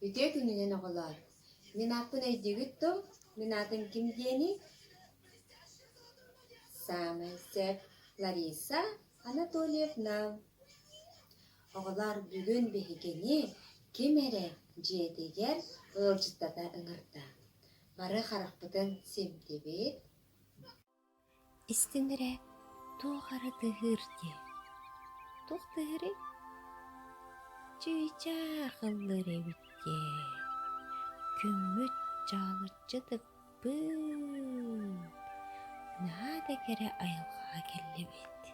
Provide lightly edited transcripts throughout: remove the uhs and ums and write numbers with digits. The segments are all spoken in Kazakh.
Üte gününen oğular. Min akpın eydügüttü, min adın kim diyeni? Samay Larisa Anatolievna. Oğular bugün behigeni kimere jediger ılcıttada ıngırda. Barı haraqpıdın semtebet. İstindire toğara dıhır diye. Toq dıhırı cüyca qılları bitti. Kümmüt çalıcıdık bıı. Nada kere ayılға келі бет.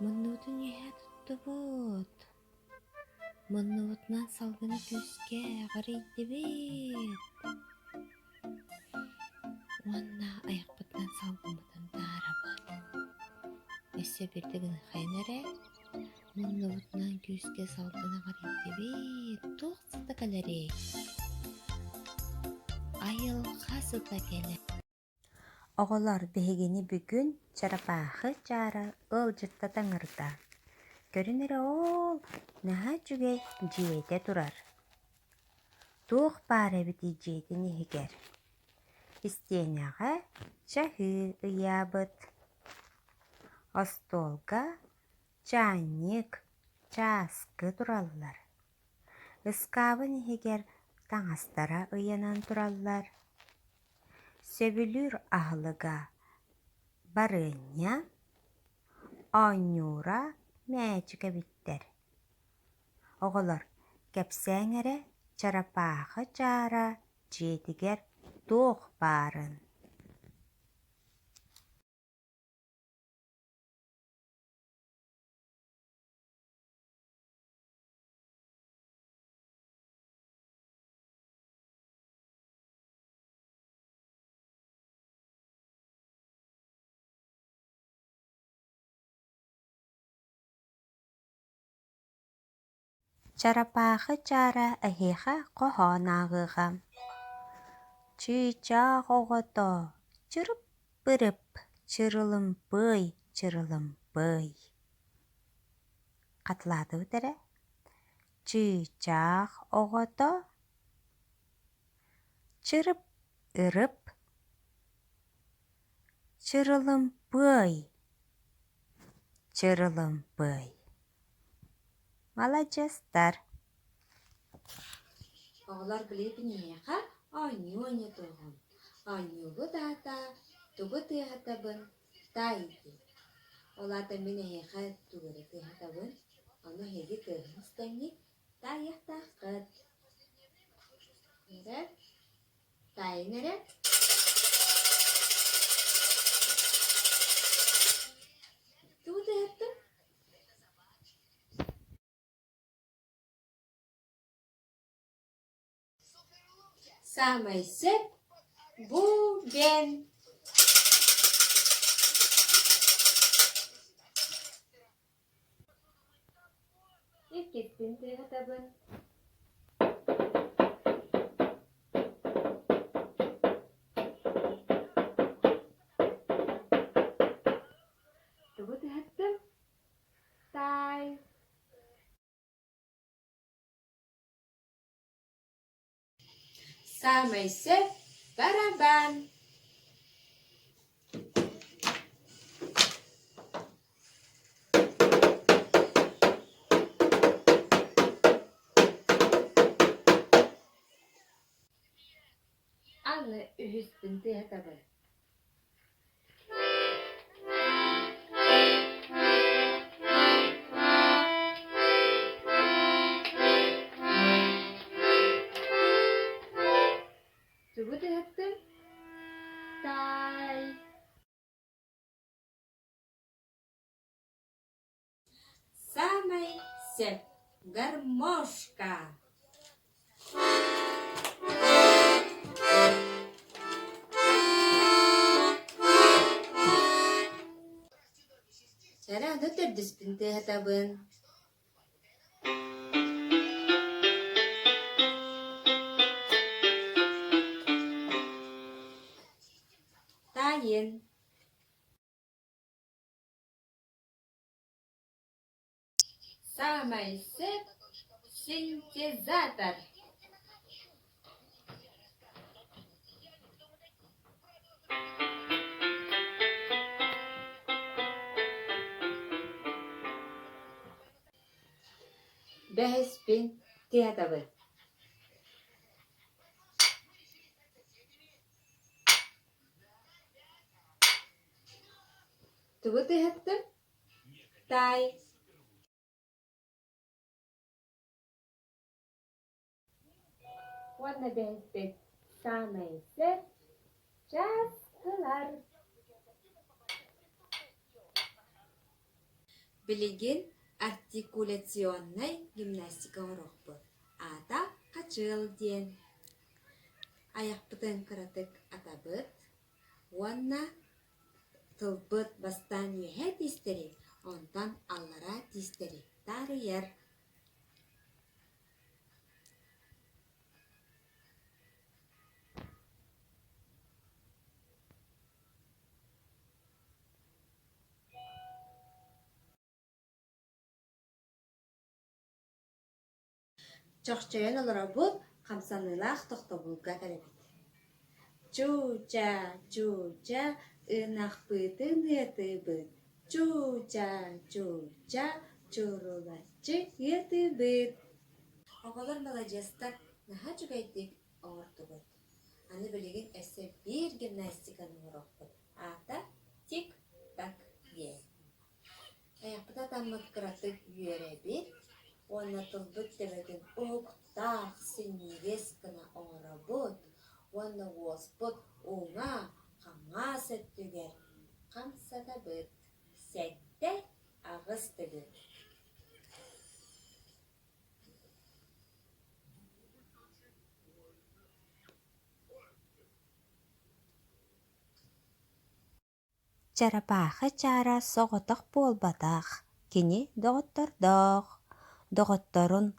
Мұннудың еға тұтты бұд. Мұннудынан салғыны көзге ғарайды бет. Онна аяқпытынан салғымыдан дара бұд. Өсе бірдігін қайнары, мұннудынан көзге салғыны ғарайды бет. Тоқсыды кәлері. Айылға сыда келі. Оғылар бігені бүгін чарапағы жары ылжытта таңырда. Көрінері ол наға жүге жейде тұрар. Туқ бары біті жейден егер. Истеняға чахы ұябыт. Остолға чайник, часкы тұралылар. Ыскабын егер таңастара ұянан тұралылар. Сөбілір ағылыға барыня, анюра мәчігі біттер. Оғылар кәпсәңірі чарапағы жара жетігер тоқ барын. Чарапағы жара әхеға қоған ағыға. Чүйчақ оғыто, чырып-бырып, чырылым-бый. Қатылады өтірі. Чүйчақ оғыто, чырып-ырып, чырылым-бый. Молодецтар. Оғылар білетін еға айны тұғын. Айнығы дата, тұғы тұғатабын тайды. Олады мен еға тұғыры тұғатабын. Оны хеге тұғын ұстаңы таяқтақыд. Нері? Тай нері? Тұғы тұғаттым. Самый сеп bu ben. İkisini de hatabın. Tuğu da hattım. Tay. Самый сеп барабан. Anne üstünde hatabın. Tuğu da hattım. Tay. Самый сеп гармошка. Cara nutur dispinte hatabın. Tayin. Самый сеп синтезатор. Бәһеспин тиятабы. Тугу тиһэттим? Тай. Уонна бәһеспин самайсыр часкылар. Билигин артикуляционный гимнастика урокпу. Ата качыл диен. Аяқпытын кыратык атабыт. Уонна тылбыт бастан үйе тистери, онтан аллара тистери. Тарыяр. Чохчойон олора бұл қамсанылақ тоқтобулга кәлебет. Чуча, чуча, ынақпытын ытыбыт. Чуча, чуча, чурулачы ытыбыт. Оголор молодецтар наха чугайдык оңортубут. Аны білеген әсі бір гимнастиканың урокпут. Ата тик-так е. Аяқпыта таммыт кыратык үйеребит. Уонна тылбыт тебетін уқтақ синегес кына оңырабыт. Уонна уоспыт уңа қаңа сөттігер. Қамсатабыт. Сәтті ағыстыбыт. Чарапаха чара соғытық болбатақ, кені доғыттордоқ. Доғытторын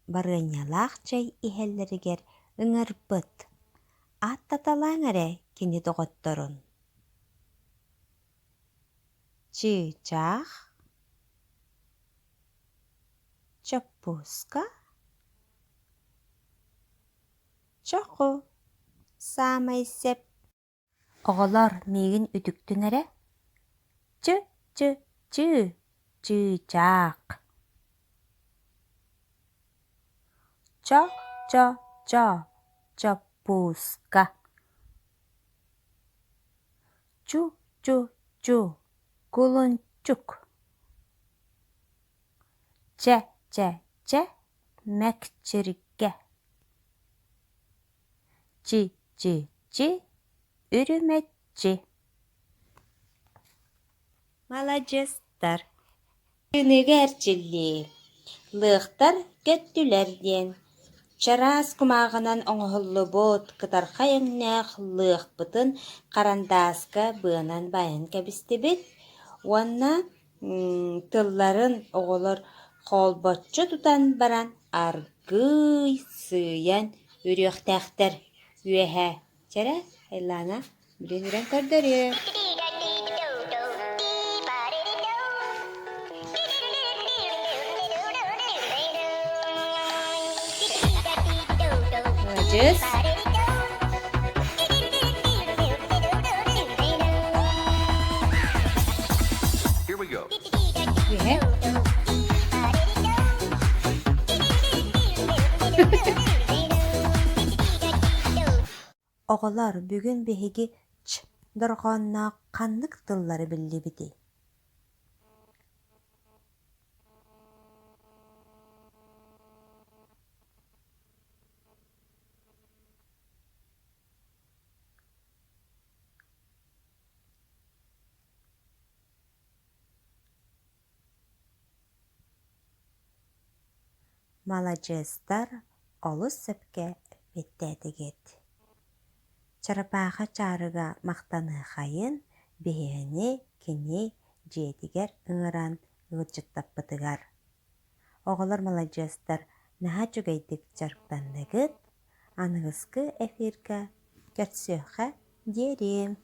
барынялақ чай ихеллерігер ыңарбыт. Аттаталаңаре кені доғытторын. Чычақ, чапуска, чоқу, самай сеп. Оғылар мейгін үтіктіңірі? Чычақ. Чапуска. Чу, кулунчук. Че, мәкчірге. Чи, үріметчі. Молодецтар. Үнігерчілі. Лықтар көттілерден. Чарас кумағынан оңғылы бот, кытарқа еңнәқ лық бұтын қарандаска бұғынан байын кәбісті бет. Уанна тылларын оғылыр қолбатчы тұтан баран аргый сыян үріқтәқтір. Үйәхә. Чара, айлана, білен үрен көрдірі. Молодец. Here we go. Үйәхә. Оғылар бүгін беһиги ч дұрғанна қаннық тыллары білі біді. Молодецтар олыс сөпке беттәдігет. Чарапаға чарыға мақтаны қайын, бейіні кене жетігер ұңыран ұғытжыттап бұтығар. Оғылар молодецтар наға жүгейдік жарықтандығыт, анығызғы эфирға кәртсөқа дерем.